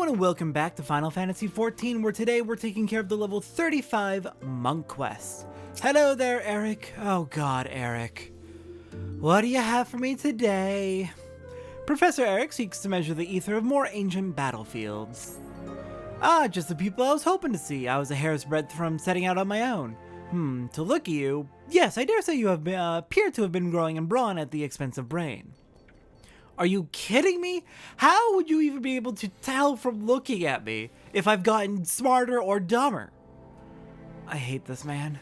everyone and welcome back to Final Fantasy XIV, where today we're taking care of the level 35 Monk Quest. Hello there, Eric. Oh god, Eric. What do you have for me today? Professor Eric seeks to measure the ether of more ancient battlefields. Ah, just the people I was hoping to see. I was a hair's breadth from setting out on my own. To look at you, yes, I dare say you have appear to have been growing in brawn at the expense of brain. Are you kidding me? How would you even be able to tell from looking at me if I've gotten smarter or dumber? I hate this man.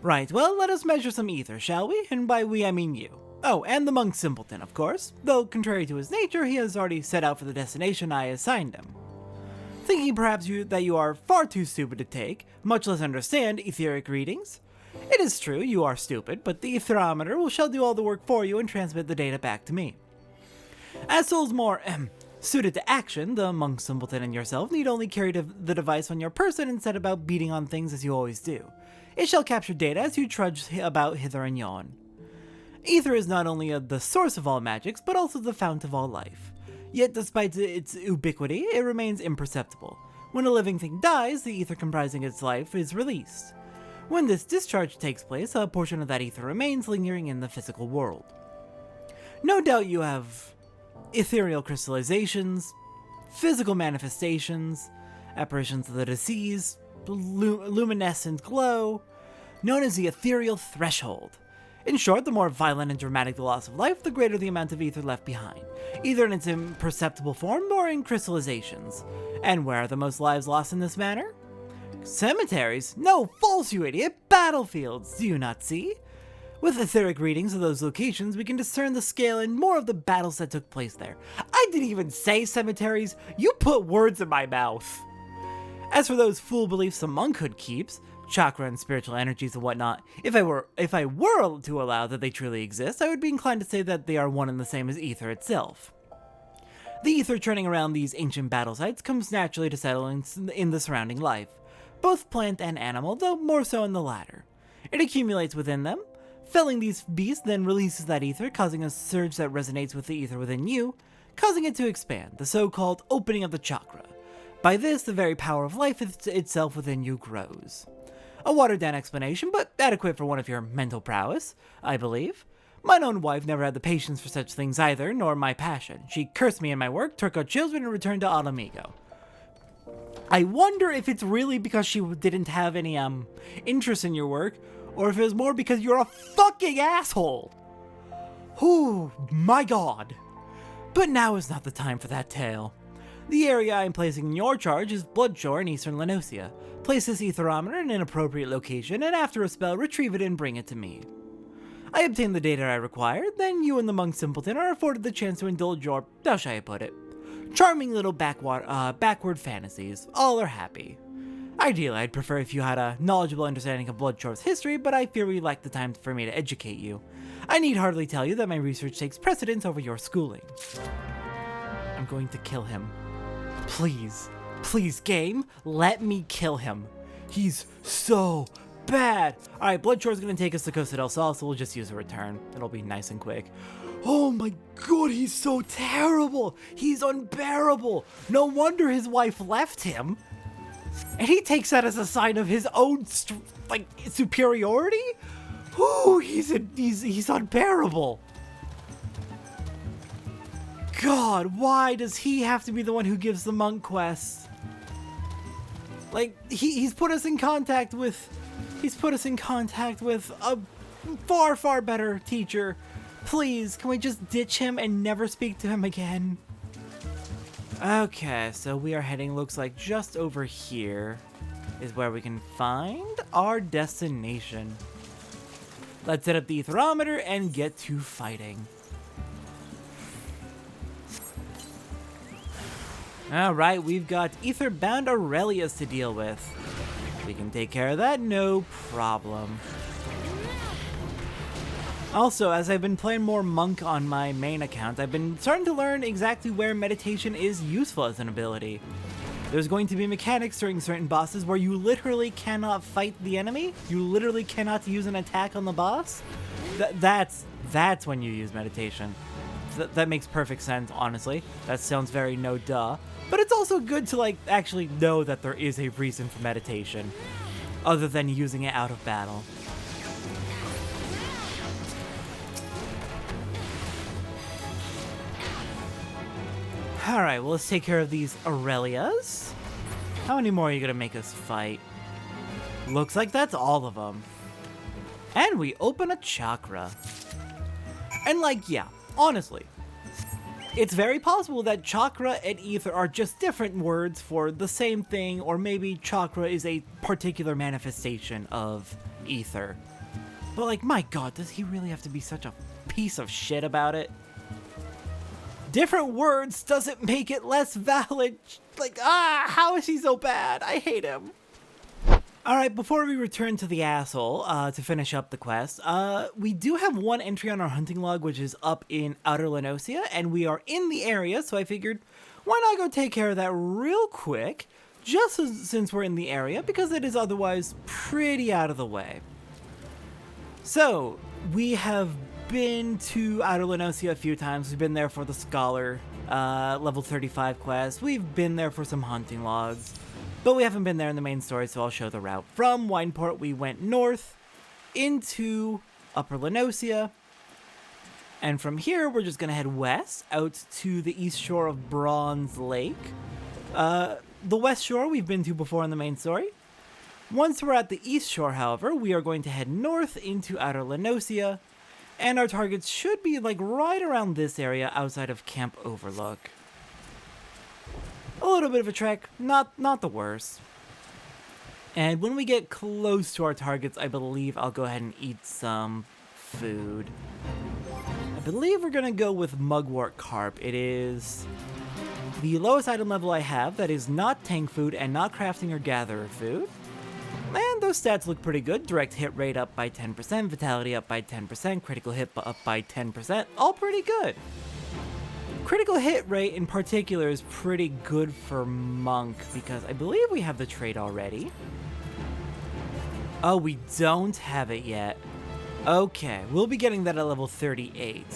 Right, well, let us measure some ether, shall we? And by we, I mean you. Oh, and the monk simpleton, of course. Though, contrary to his nature, he has already set out for the destination I assigned him. Thinking perhaps that you are far too stupid to take, much less understand, etheric readings? It is true, you are stupid, but the etherometer shall do all the work for you and transmit the data back to me. As souls more suited to action, the monk simpleton and yourself need only carry the device on your person and set about beating on things as you always do. It shall capture data as you trudge about hither and yon. Ether is not only the source of all magics, but also the fount of all life. Yet despite its ubiquity, it remains imperceptible. When a living thing dies, the ether comprising its life is released. When this discharge takes place, a portion of that ether remains lingering in the physical world. No doubt you have ethereal crystallizations, physical manifestations, apparitions of the deceased, luminescent glow, known as the ethereal threshold. In short, the more violent and dramatic the loss of life, the greater the amount of ether left behind, either in its imperceptible form or in crystallizations. And where are the most lives lost in this manner? Cemeteries? No, false, you idiot! Battlefields! Do you not see? With etheric readings of those locations, we can discern the scale and more of the battles that took place there. I didn't even say cemeteries, you put words in my mouth! As for those fool beliefs the monkhood keeps, chakra and spiritual energies and whatnot, if I were to allow that they truly exist, I would be inclined to say that they are one and the same as ether itself. The ether churning around these ancient battle sites comes naturally to settle in the surrounding life, both plant and animal, though more so in the latter. It accumulates within them. Felling these beasts then releases that ether, causing a surge that resonates with the ether within you, causing it to expand, the so-called opening of the chakra. By this, the very power of life itself within you grows. A watered-down explanation, but adequate for one of your mental prowess, I believe. Mine own wife never had the patience for such things either, nor my passion. She cursed me in my work, took our children, and returned to Alamigo. I wonder if it's really because she didn't have any, interest in your work, or if it was more because you're a fucking asshole. Whew, my god. But now is not the time for that tale. The area I am placing in your charge is Bloodshore in eastern Lenosia. Place this etherometer in an appropriate location, and after a spell, retrieve it and bring it to me. I obtain the data I require, then you and the monk simpleton are afforded the chance to indulge your, how shall I put it, charming little backward fantasies. All are happy. Ideally, I'd prefer if you had a knowledgeable understanding of Bloodshore's history, but I fear we lack the time for me to educate you. I need hardly tell you that my research takes precedence over your schooling. I'm going to kill him. Please, please, game, let me kill him. He's so bad. Alright, Bloodshore's gonna take us to Costa del Sol, so we'll just use a return. It'll be nice and quick. Oh my god, he's so terrible. He's unbearable. No wonder his wife left him. And he takes that as a sign of his own, superiority? Ooh, he's unbearable. God, why does he have to be the one who gives the monk quest? Like, he's put us in contact with a far, far better teacher. Please, can we just ditch him and never speak to him again? Okay, so we are heading, looks like just over here is where we can find our destination. Let's set up the etherometer and get to fighting. Alright, we've got ether-bound Aurelius to deal with. We can take care of that, no problem. Also, as I've been playing more Monk on my main account, I've been starting to learn exactly where meditation is useful as an ability. There's going to be mechanics during certain bosses where you literally cannot fight the enemy. You literally cannot use an attack on the boss. That's when you use meditation. that makes perfect sense, honestly. That sounds very no duh. But it's also good to, like, actually know that there is a reason for meditation, other than using it out of battle. Alright, well, let's take care of these Aurelias. How many more are you gonna make us fight? Looks like that's all of them. And we open a chakra. And, like, yeah, honestly, it's very possible that chakra and ether are just different words for the same thing, or maybe chakra is a particular manifestation of ether. But, like, my god, does he really have to be such a piece of shit about it? Different words doesn't make it less valid. Like, how is he so bad? I hate him. Alright, before we return to the asshole, to finish up the quest, we do have one entry on our hunting log, which is up in Outer Lenosia, and we are in the area, so I figured, why not go take care of that real quick, just since we're in the area, because it is otherwise pretty out of the way. So, we have been to Outer Lenosia a few times. We've been there for the Scholar, level 35 quest. We've been there for some hunting logs. But we haven't been there in the main story, so I'll show the route. From Wineport, we went north into Upper Lenosia. And from here, we're just going to head west out to the east shore of Bronze Lake. The west shore we've been to before in the main story. Once we're at the east shore, however, we are going to head north into Outer Lenosia. And our targets should be like right around this area outside of Camp Overlook. A little bit of a trek, not the worst. And when we get close to our targets, I believe I'll go ahead and eat some food. I believe we're gonna go with Mugwort Carp. It is the lowest item level I have that is not tank food and not crafting or gatherer food. And those stats look pretty good. Direct hit rate up by 10%, vitality up by 10%, critical hit up by 10%, all pretty good. Critical hit rate in particular is pretty good for Monk, because I believe we have the trait already. Oh, we don't have it yet. Okay, we'll be getting that at level 38.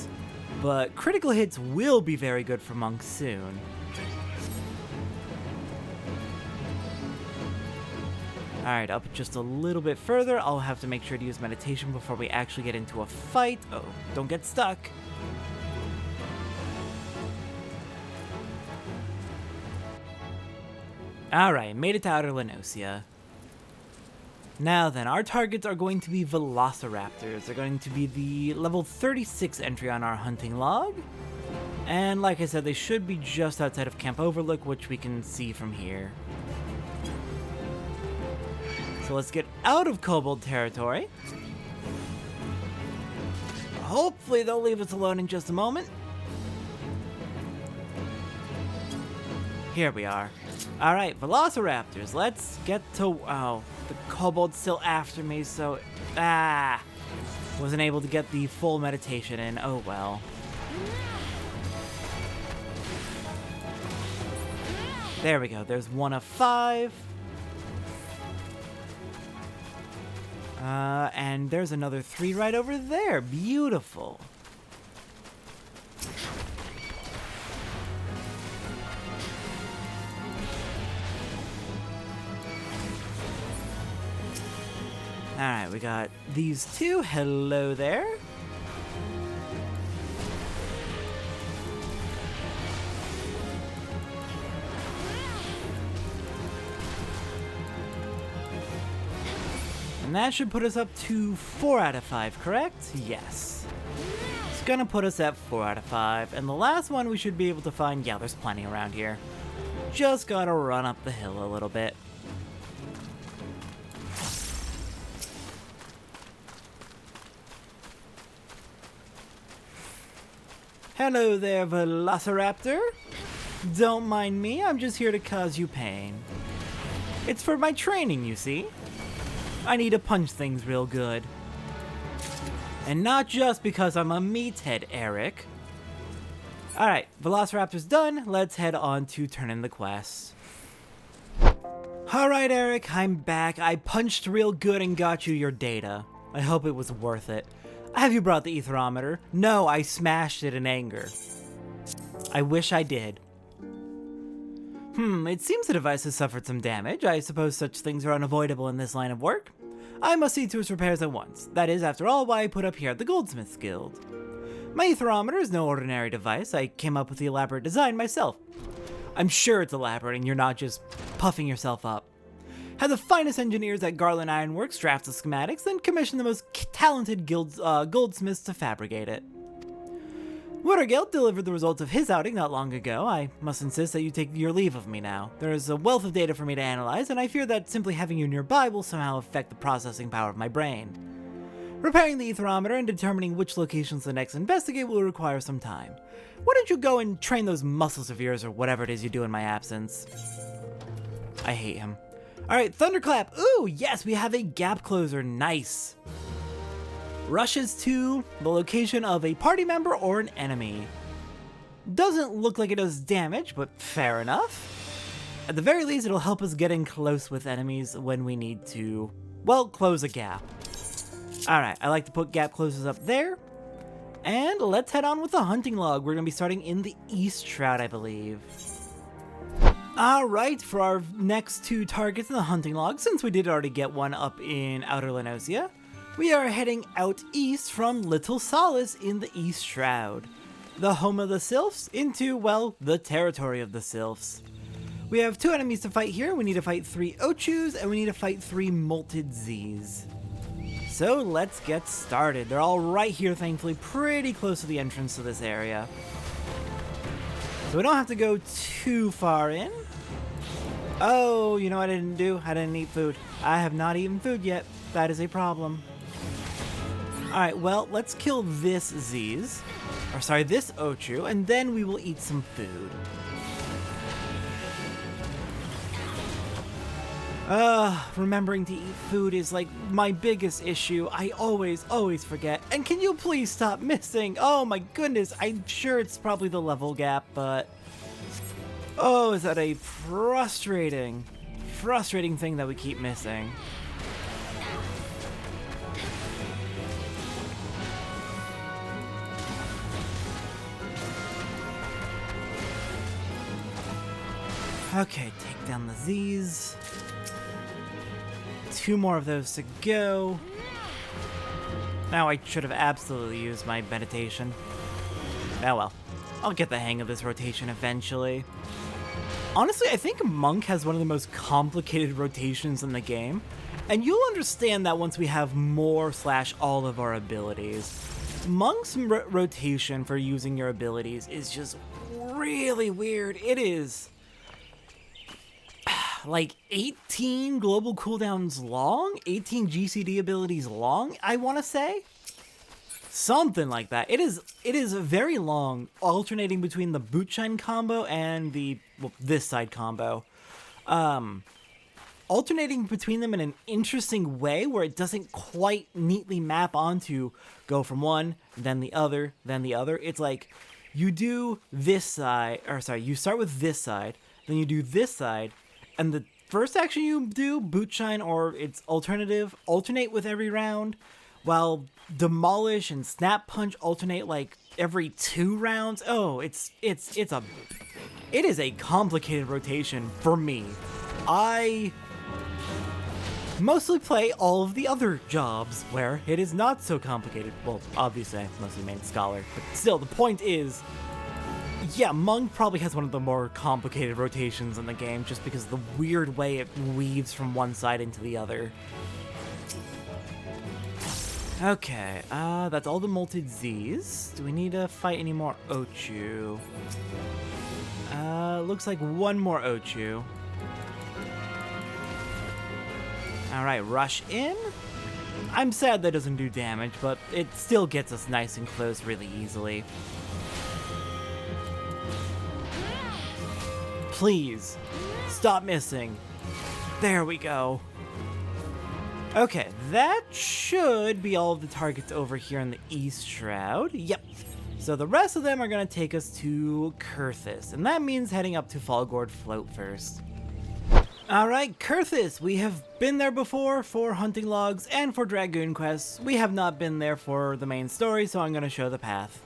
But critical hits will be very good for Monk soon. Alright, up just a little bit further. I'll have to make sure to use meditation before we actually get into a fight. Oh, don't get stuck. Alright, made it to Outer Lenosia. Now then, our targets are going to be Velociraptors. They're going to be the level 36 entry on our hunting log. And like I said, they should be just outside of Camp Overlook, which we can see from here. So let's get out of Kobold territory. Hopefully they'll leave us alone in just a moment. Here we are. Alright, Velociraptors, let's get to... Oh, the Kobold's still after me, so... Wasn't able to get the full meditation in, oh well. There we go, there's 1 of 5. And there's another 3 right over there. Beautiful. Alright, we got these 2. Hello there. And that should put us up to 4 out of 5, correct? Yes. It's gonna put us at 4 out of 5. And the last one we should be able to find, yeah, there's plenty around here. Just gotta run up the hill a little bit. Hello there, Velociraptor. Don't mind me, I'm just here to cause you pain. It's for my training, you see. I need to punch things real good. And not just because I'm a meathead, Eric. Alright, Velociraptor's done. Let's head on to turn in the quest. Alright, Eric, I'm back. I punched real good and got you your data. I hope it was worth it. Have you brought the aetherometer? No, I smashed it in anger. I wish I did. It seems the device has suffered some damage. I suppose such things are unavoidable in this line of work. I must see to its repairs at once. That is, after all, why I put up here at the Goldsmiths Guild. My aetherometer is no ordinary device. I came up with the elaborate design myself. I'm sure it's elaborate and you're not just puffing yourself up. Had the finest engineers at Garland Ironworks draft the schematics, then commission the most talented goldsmiths to fabricate it. Watergate delivered the results of his outing not long ago. I must insist that you take your leave of me now. There is a wealth of data for me to analyze, and I fear that simply having you nearby will somehow affect the processing power of my brain. Repairing the aetherometer and determining which locations to next investigate will require some time. Why don't you go and train those muscles of yours or whatever it is you do in my absence? I hate him. Alright, Thunderclap. Ooh, yes, we have a gap closer. Nice. Rushes to the location of a party member or an enemy. Doesn't look like it does damage, but fair enough. At the very least, it'll help us get in close with enemies when we need to, well, close a gap. Alright, I like to put gap closers up there. And let's head on with the hunting log. We're going to be starting in the East Shroud, I believe. Alright, for our next two targets in the hunting log, since we did already get one up in Outer Lenosia, we are heading out east from Little Solace in the East Shroud, the home of the Sylphs, into, well, the territory of the Sylphs. We have two enemies to fight here. We need to fight 3 Ochus, and we need to fight 3 Molted Z's. So let's get started. They're all right here, thankfully, pretty close to the entrance to this area. So we don't have to go too far in. Oh, you know what I didn't do? I didn't eat food. I have not eaten food yet. That is a problem. Alright, well, let's kill this Z's. Or sorry, this Ochu, and then we will eat some food. Remembering to eat food is like my biggest issue. I always forget. And can you please stop missing? Oh my goodness, I'm sure it's probably the level gap, but... oh, is that a frustrating thing that we keep missing. Okay, take down the Z's. 2 more of those to go. Now I should have absolutely used my meditation. Oh well. I'll get the hang of this rotation eventually. Honestly, I think Monk has one of the most complicated rotations in the game. And you'll understand that once we have more / all of our abilities. Monk's rotation for using your abilities is just really weird. It is... like 18 global cooldowns long? 18 GCD abilities long, I want to say? Something like that. It is very long, alternating between the Bootshine combo and the, well, this side combo. Alternating between them in an interesting way where it doesn't quite neatly map onto go from one, then the other, then the other. It's like you do this side, or sorry, you start with this side, then you do this side, and the first action you do, Bootshine or its alternative, alternate with every round, while Demolish and Snap Punch alternate like every 2 rounds. Oh, it is a complicated rotation for me. I mostly play all of the other jobs where it is not so complicated. Well, obviously I mostly main Scholar, but still, the point is, yeah, Monk probably has one of the more complicated rotations in the game just because of the weird way it weaves from one side into the other. Okay, that's all the Molted Z's. Do we need to fight any more Ochu? Looks like one more Ochu. Alright, rush in. I'm sad that doesn't do damage, but it still gets us nice and close really easily. Please, stop missing. There we go. Okay, that should be all of the targets over here in the East Shroud. Yep. So the rest of them are going to take us to Kurthis, and that means heading up to Fallgourd Float first. Alright, Kurthis, we have been there before for hunting logs and for Dragoon quests. We have not been there for the main story, so I'm going to show the path.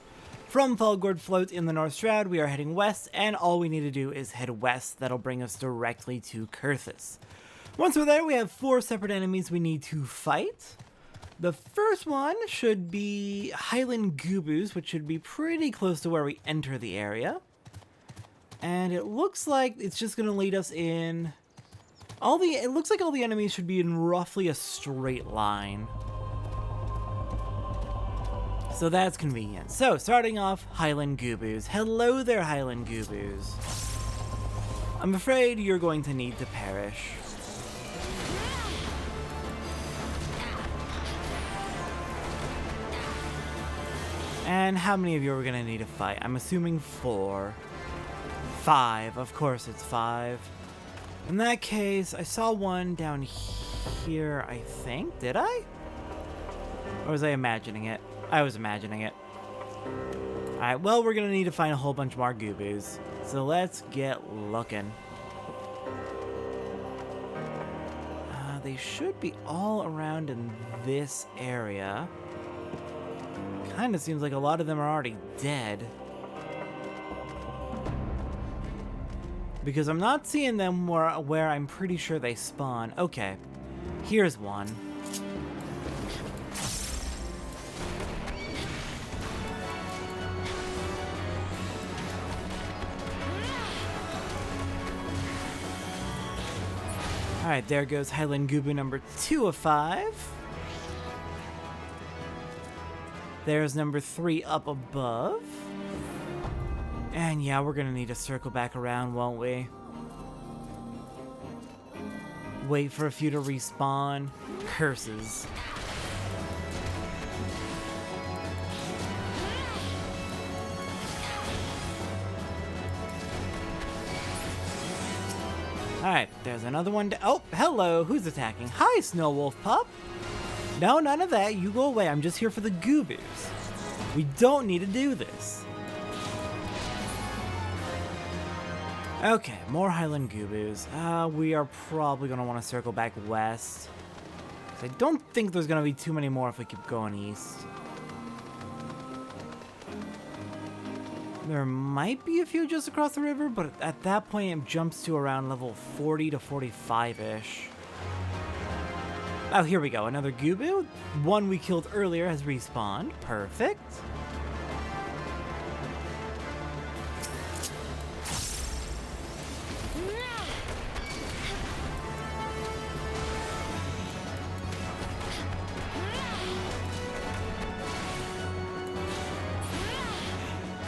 From Falgord Float in the North Shroud, we are heading west, and all we need to do is head west. That'll bring us directly to Kurthis. Once we're there, we have 4 separate enemies we need to fight. The first one should be Highland Goobus, which should be pretty close to where we enter the area. And it looks like it's just going to lead us in... It looks like all the enemies should be in roughly a straight line. So that's convenient. So, starting off, Highland Goobus. Hello there, Highland Goobus. I'm afraid you're going to need to perish. And how many of you are going to need to fight? I'm assuming 4. 5. Of course it's 5. In that case, I saw one down here, I think. Did I? Or was I imagining it? I was imagining it. Alright, well, we're going to need to find a whole bunch more Goobus. So let's get looking. They should be all around in this area. Kind of seems like a lot of them are already dead. Because I'm not seeing them where I'm pretty sure they spawn. Okay, here's one. Alright, there goes Highland Goobu number 2 of 5. There's number 3 up above. And yeah, we're gonna need to circle back around, won't we? Wait for a few to respawn. Curses. Alright, there's another one. Oh, hello. Who's attacking? Hi, Snow Wolf Pup. No, none of that. You go away. I'm just here for the Goobus. We don't need to do this. Okay, more Highland Goobus. We are probably going to want to circle back west. I don't think there's going to be too many more if we keep going east. There might be a few just across the river, but at that point it jumps to around level 40 to 45-ish. Oh, here we go. Another Goobu. One we killed earlier has respawned. Perfect.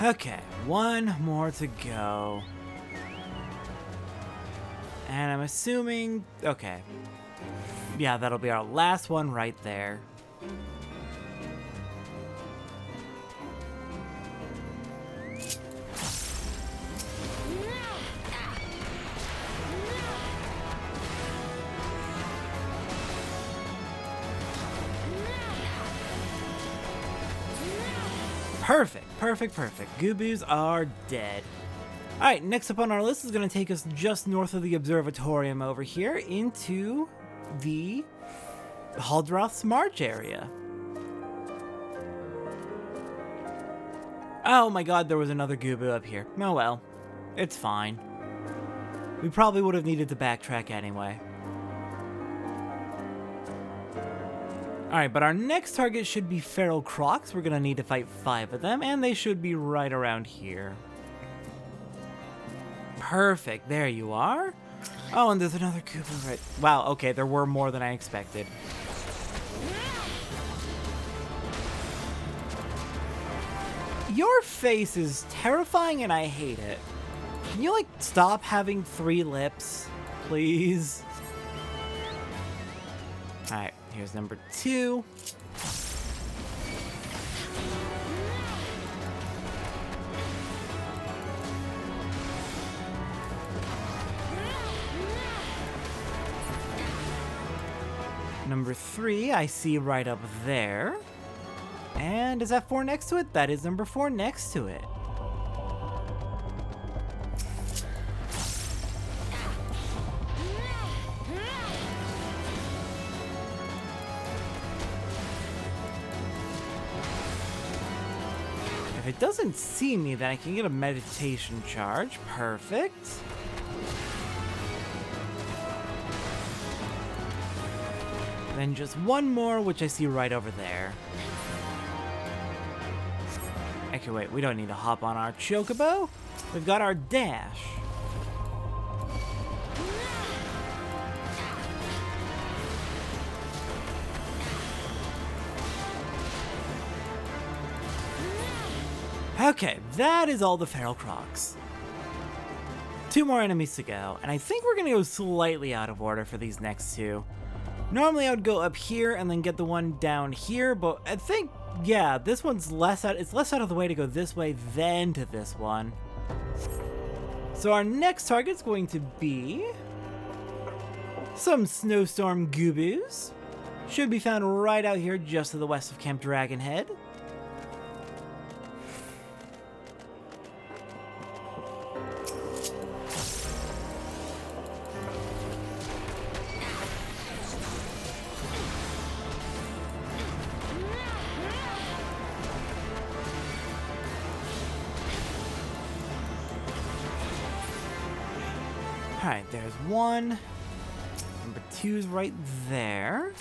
Okay, one more to go. And I'm assuming... Okay. Yeah, that'll be our last one right there. Perfect, perfect, perfect. Goobus are dead. Alright, next up on our list is going to take us just north of the observatorium over here into the Haldroth's March area. Oh my god, there was another Goobu up here. Oh well, it's fine. We probably would have needed to backtrack anyway. Alright, but our next target should be feral crocs. We're going to need to fight 5 of them, and they should be right around here. Perfect, there you are. Oh, and there's another Goobu right... Wow, okay, there were more than I expected. Your face is terrifying and I hate it. Can you, like, stop having 3 lips, please? Alright. Here's number 2. Number 3, I see right up there. And is that 4 next to it? That is number 4 next to it. If it doesn't see me, then I can get a meditation charge. Perfect. Then just one more, which I see right over there. Okay, wait, we don't need to hop on our chocobo. We've got our dash. Okay, that is all the feral crocs. 2 more enemies to go, and I think we're gonna go slightly out of order for these next 2. Normally I would go up here and then get the one down here, but I think, yeah, this one's it's less out of the way to go this way than to this one. So our next target's going to be some snowstorm goobos. Should be found right out here just to the west of Camp Dragonhead. Alright, there's one. Number 2's right there.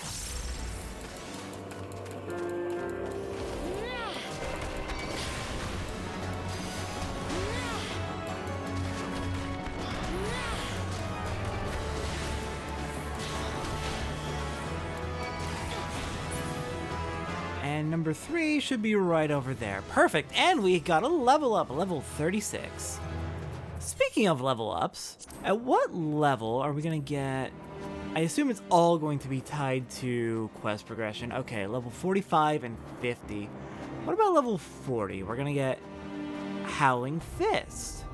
And number 3 should be right over there. Perfect, and we got a level up, level 36. Speaking of level ups, at what level are we gonna get? I assume it's all going to be tied to quest progression. Okay, level 45 and 50. What about level 40? We're gonna get Howling Fist.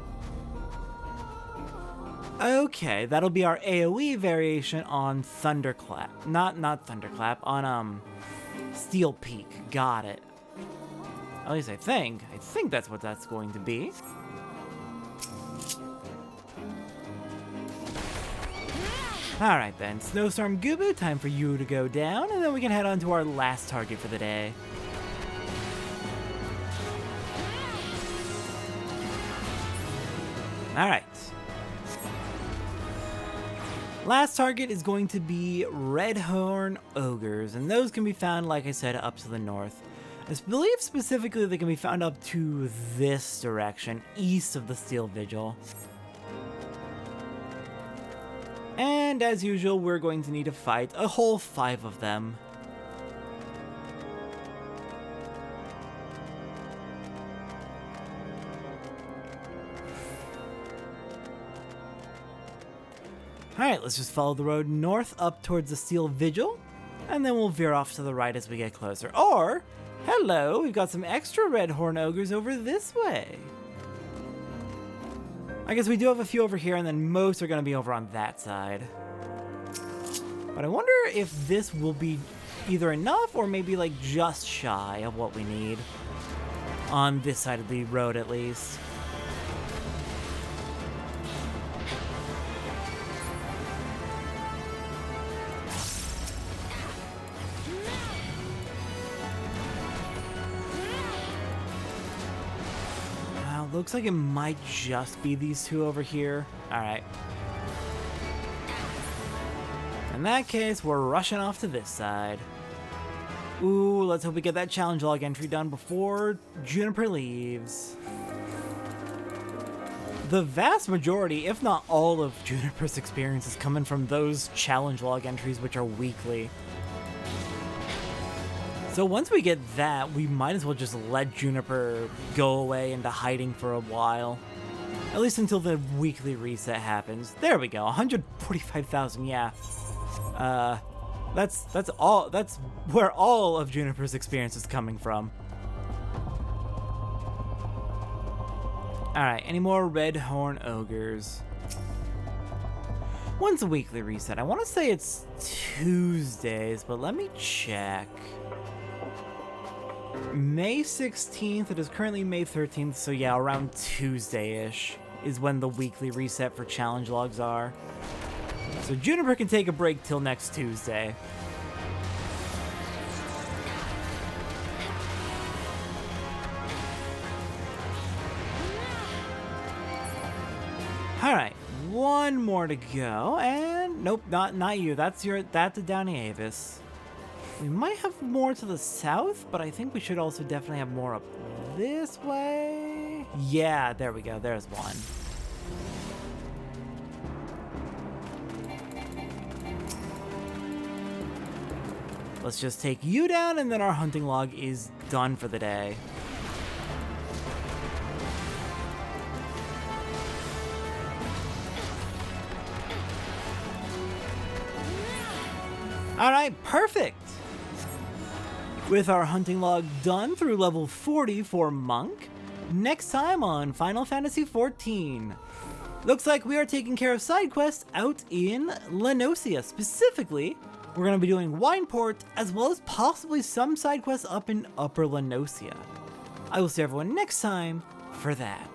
Okay, that'll be our AoE variation on Thunderclap. Not Thunderclap, on Steel Peak. Got it. At least I think. I think that's what that's going to be. Alright then, Snowstorm Goobo, time for you to go down, and then we can head on to our last target for the day. Alright. Last target is going to be Redhorn Ogres, and those can be found, like I said, up to the north. I believe specifically they can be found up to this direction, east of the Steel Vigil. And as usual, we're going to need to fight a whole 5 of them. Alright, let's just follow the road north up towards the Steel Vigil, and then we'll veer off to the right as we get closer. Or, hello, we've got some extra Redhorn Ogres over this way. I guess we do have a few over here, and then most are going to be over on that side. But I wonder if this will be either enough or maybe like just shy of what we need. On this side of the road, at least. Looks like it might just be these 2 over here. Alright. In that case, we're rushing off to this side. Ooh, let's hope we get that challenge log entry done before Juniper leaves. The vast majority, if not all of Juniper's experience is coming from those challenge log entries, which are weekly. So once we get that, we might as well just let Juniper go away into hiding for a while. At least until the weekly reset happens. There we go, 145,000, yeah. That's where all of Juniper's experience is coming from. Alright, any more Redhorn Ogres? When's the weekly reset? I want to say it's Tuesdays, but let me check. May 16th, it is currently May 13th, so yeah, around Tuesday-ish is when the weekly reset for challenge logs are. So Juniper can take a break till next Tuesday. one more to go, and nope, not you. That's a Downey Avis. We might have more to the south, but I think we should also definitely have more up this way. Yeah, there we go. There's one. Let's just take you down, and then our hunting log is done for the day. All right, perfect. With our hunting log done through level 40 for Monk, next time on Final Fantasy XIV. Looks like we are taking care of side quests out in Lenosia. Specifically, we're going to be doing Wineport, as well as possibly some side quests up in Upper Lenosia. I will see everyone next time for that.